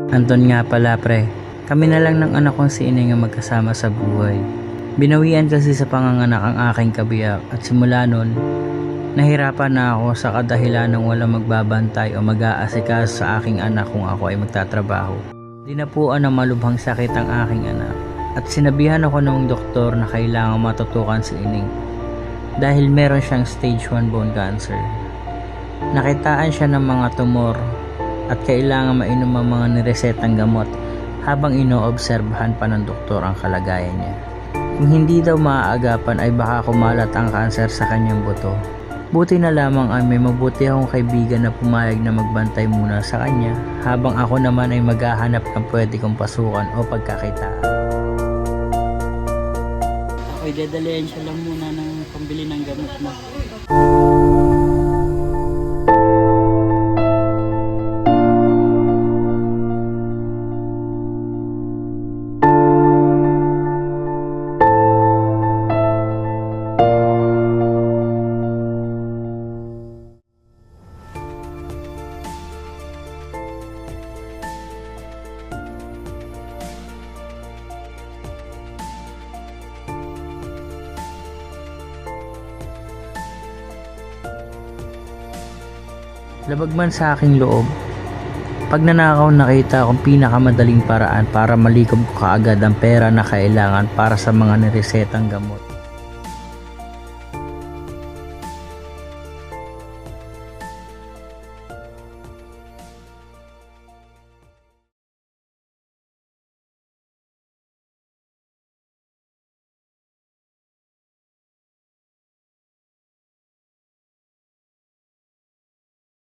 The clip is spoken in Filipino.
Anton nga pala pre, kami na lang ng anak kong si Ineng ang magkasama sa buhay. Binawian kasi sa panganganak ang aking kabiyak at simula nun, nahirapan na ako sa kadahilan ng walang magbabantay o mag-aasikaso sa aking anak kung ako ay magtatrabaho. Dinapuan ng malubhang sakit ang aking anak at sinabihan ako ng doktor na kailangan matutukan si Ineng dahil meron siyang stage 1 bone cancer. Nakitaan siya ng mga tumor at kailangan mainom ang mga niresetang gamot habang inoobserbahan pa ng doktor ang kalagayan niya. Kung hindi daw maaagapan ay baka kumalat ang kanser sa kanyang buto. Buti na lamang ay may mabuti akong kaibigan na pumayag na magbantay muna sa kanya habang ako naman ay maghahanap ng pwede kong pasukan o pagkakitaan. Ako'y dadalayan siya lang muna ng pambili ng gamot mo. Labag man sa aking loob, pag nanakaw nakita akong pinakamadaling paraan para malikom ko kaagad ang pera na kailangan para sa mga niresetang gamot.